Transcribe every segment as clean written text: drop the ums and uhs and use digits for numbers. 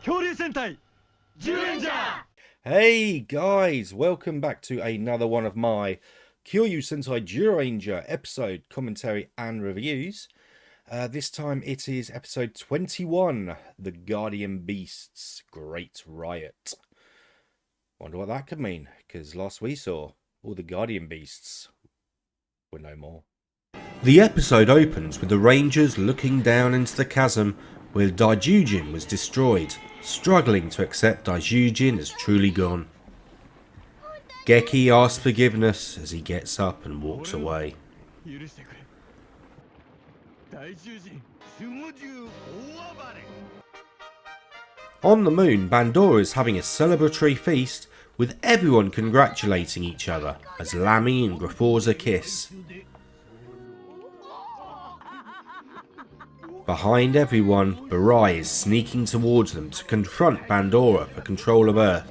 恐竜戦隊 Zyuranger! Hey guys, welcome back to another one of my Kyoryu Sentai Zyuranger episode commentary and reviews. This time it is episode 21, The Guardian Beasts Great Riot. Wonder what that could mean, because last we saw, all the Guardian Beasts were no more. The episode opens with the Rangers looking down into the chasm where Daijujin was destroyed, struggling to accept Daijujin as truly gone. Geki asks forgiveness as he gets up and walks away. On the moon, Bandora is having a celebratory feast with everyone congratulating each other as Lamy and Grafforza kiss. Behind everyone, Burai is sneaking towards them to confront Bandora for control of Earth.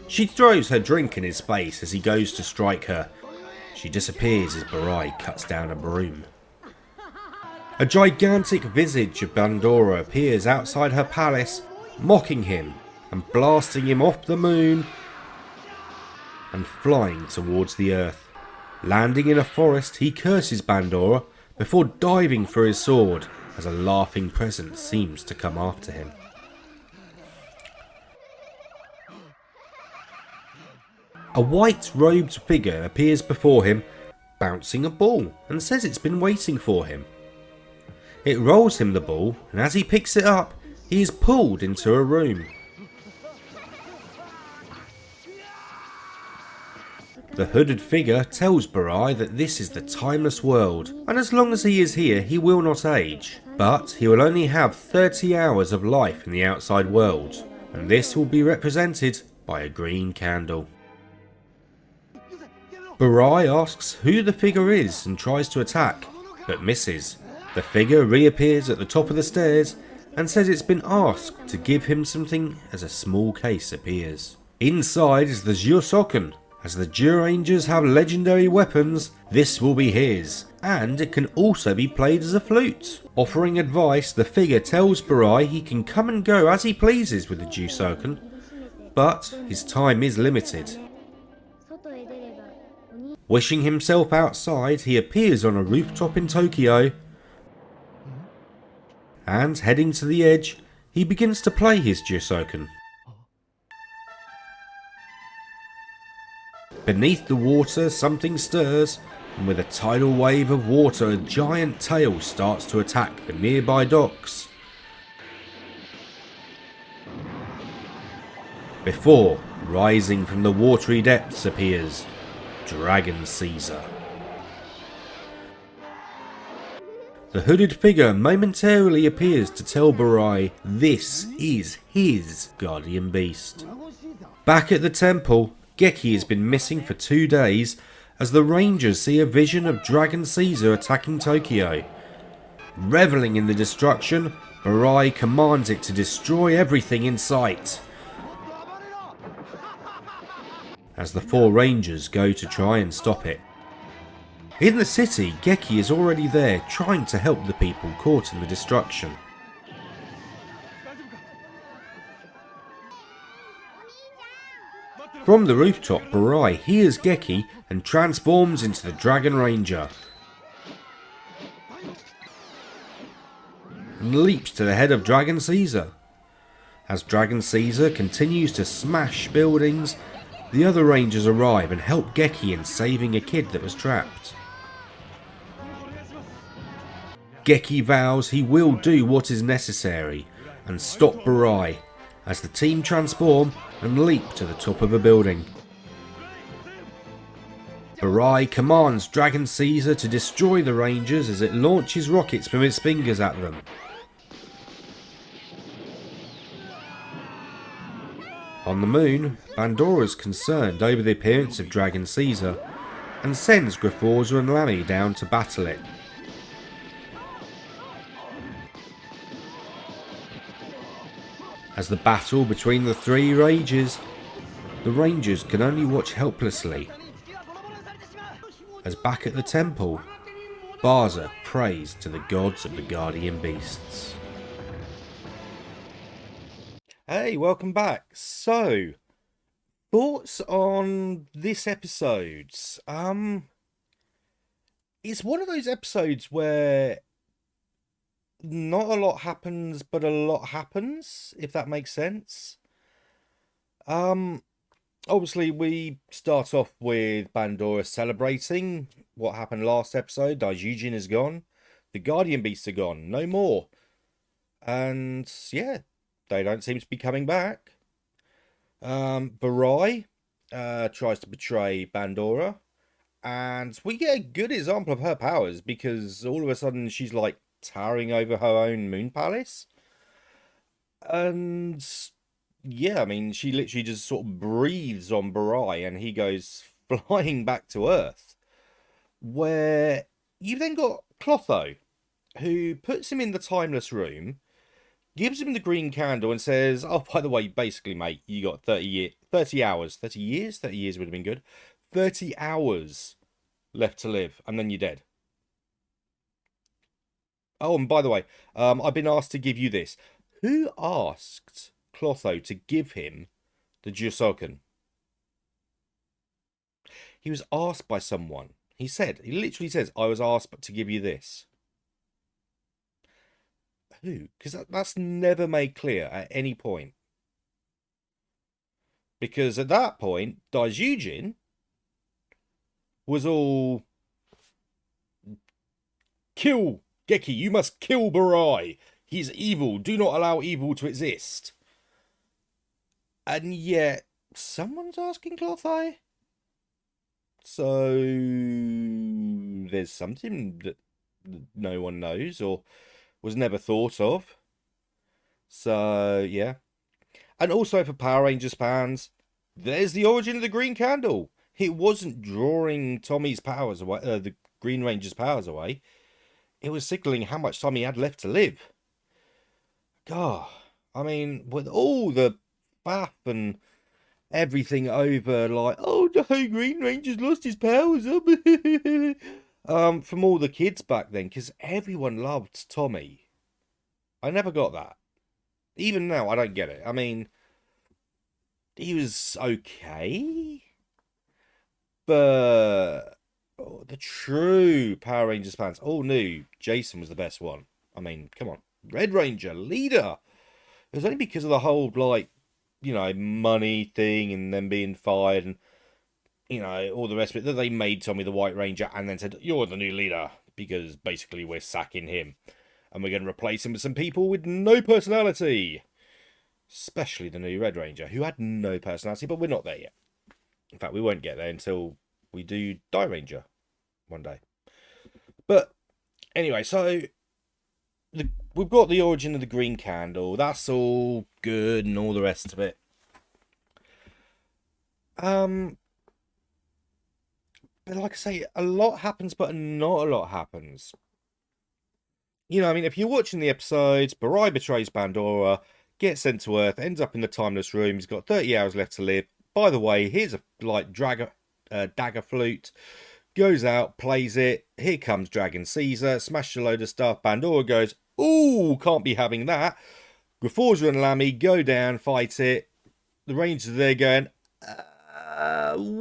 She throws her drink in his face as he goes to strike her. She disappears as Burai cuts down a broom. A gigantic visage of Bandora appears outside her palace, mocking him and blasting him off the moon and flying towards the Earth. Landing in a forest, he curses Bandora before diving for his sword as a laughing presence seems to come after him. A white-robed figure appears before him, bouncing a ball, and says it's been waiting for him. It rolls him the ball, and as he picks it up, he is pulled into a room. The hooded figure tells Burai that this is the timeless world, and as long as he is here he will not age, but he will only have 30 hours of life in the outside world, and this will be represented by a green candle. Burai asks who the figure is and tries to attack, but misses. The figure reappears at the top of the stairs and says it's been asked to give him something as a small case appears. Inside is the Zyuranger. As the Zyurangers have legendary weapons, this will be his, and it can also be played as a flute. Offering advice, the figure tells Burai he can come and go as he pleases with the Zyuranger, but his time is limited. Wishing himself outside, he appears on a rooftop in Tokyo, and heading to the edge, he begins to play his Zyuranger. Beneath the water, something stirs, and with a tidal wave of water, a giant tail starts to attack the nearby docks. Before, rising from the watery depths appears Dragon Caesar. The hooded figure momentarily appears to tell Burai this is his guardian beast. Back at the temple, Geki has been missing for 2 days as the Rangers see a vision of Dragon Caesar attacking Tokyo. Reveling in the destruction, Burai commands it to destroy everything in sight. As the 4 Rangers go to try and stop it. In the city, Geki is already there trying to help the people caught in the destruction. From the rooftop, Burai hears Geki and transforms into the Dragon Ranger and leaps to the head of Dragon Caesar. As Dragon Caesar continues to smash buildings, the other Rangers arrive and help Geki in saving a kid that was trapped. Geki vows he will do what is necessary and stop Burai as the team transform and leap to the top of a building. Burai commands Dragon Caesar to destroy the Rangers as it launches rockets from its fingers at them. On the moon, Bandora is concerned over the appearance of Dragon Caesar and sends Grafforza and Lamy down to battle it. As the battle between the 3 rages, the Rangers can only watch helplessly. As back at the temple, Barza prays to the gods of the Guardian Beasts. Hey, welcome back. So, thoughts on this episode? It's one of those episodes where not a lot happens, but a lot happens, if that makes sense. Um, Obviously we start off with Bandora celebrating what happened last episode. Daijujin is gone. The Guardian Beasts are gone. No more. And yeah, they don't seem to be coming back. Burai tries to betray Bandora, and we get a good example of her powers because all of a sudden she's like towering over her own moon palace. And yeah, I mean, she literally just sort of breathes on Burai and he goes flying back to Earth. Where you've then got Clotho, who puts him in the timeless room, gives him the green candle and says, "Oh, by the way, basically, mate, you got 30 hours. 30 years? 30 years would have been good. 30 hours left to live, and then you're dead." Oh, and by the way, I've been asked to give you this. Who asked Clotho to give him the Jusoken? He was asked by someone. He literally says, "I was asked to give you this." Who? Because that's never made clear at any point. Because at that point, Daijujin was all, "Kill Geki, you must kill Burai. He's evil. Do not allow evil to exist." And yet, someone's asking Clotheye. So there's something that no one knows or was never thought of. So yeah. And also for Power Rangers fans, there's the origin of the green candle. It wasn't drawing Tommy's powers away, the Green Ranger's powers away. It was signaling how much time he had left to live. God, I mean, with all the faff and everything over, like, "Oh no, Green Ranger's lost his powers," from all the kids back then, because everyone loved Tommy. I never got that. Even now, I don't get it. I mean, he was okay, but the true Power Rangers fans all knew Jason was the best one. I mean, come on. Red Ranger, leader. It was only because of the whole, like, money thing and them being fired and, all the rest of it that they made Tommy the White Ranger and then said, "You're the new leader," because basically we're sacking him and we're going to replace him with some people with no personality. Especially the new Red Ranger, who had no personality, but we're not there yet. In fact, we won't get there until we do Die Ranger one day. But anyway, so we've got the origin of the green candle. That's all good and all the rest of it. But like I say, a lot happens, but not a lot happens. I mean, if you're watching the episodes, Burai betrays Bandora, gets sent to Earth, ends up in the timeless room. He's got 30 hours left to live. By the way, here's a dagger flute. Goes out, plays it. Here comes Dragon Caesar, smashes a load of stuff. Bandora goes, "Ooh, can't be having that." Graforza and Lammy go down, fight it. The Rangers are there going,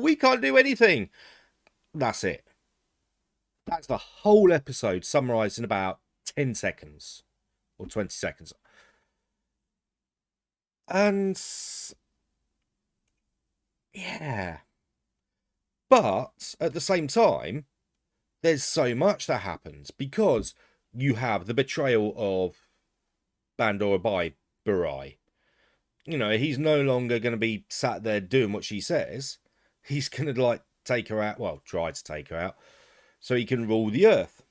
"We can't do anything." That's it. That's the whole episode summarised in about 10 seconds or 20 seconds. And yeah. But at the same time, there's so much that happens because you have the betrayal of Bandora by Burai. He's no longer going to be sat there doing what she says. He's going to, like, take her out. Well, try to take her out so he can rule the Earth.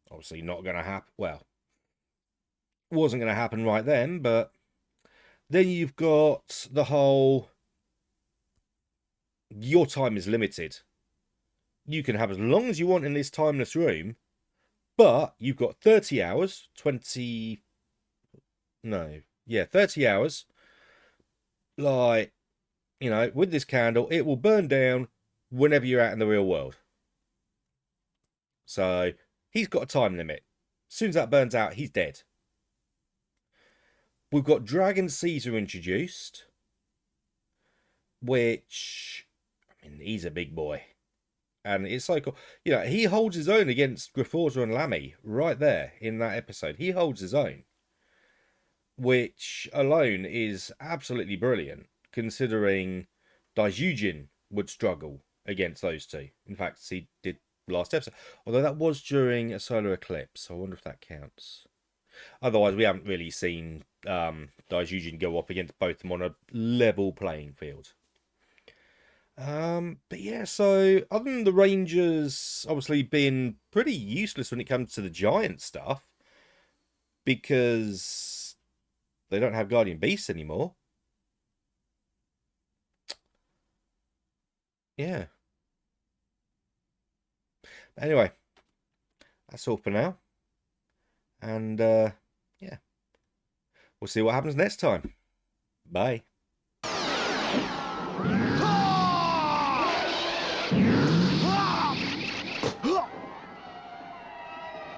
Obviously not going to happen. Well, wasn't going to happen right then, but then you've got the whole, your time is limited. You can have as long as you want in this timeless room, but you've got 30 hours, 20... No. Yeah, 30 hours. Like, with this candle, it will burn down whenever you're out in the real world. So, he's got a time limit. As soon as that burns out, he's dead. We've got Dragon Caesar introduced, which, I mean, he's a big boy. And it's like, you know, he holds his own against Griforza and Lamy right there in that episode. He holds his own, which alone is absolutely brilliant, considering Daijujin would struggle against those two. In fact, he did last episode, although that was during a solar eclipse. I wonder if that counts. Otherwise, we haven't really seen Daijujin go up against both of them on a level playing field. But yeah, so other than the Rangers obviously being pretty useless when it comes to the giant stuff, because they don't have Guardian Beasts anymore. Yeah. Anyway, that's all for now. And yeah, we'll see what happens next time. Bye.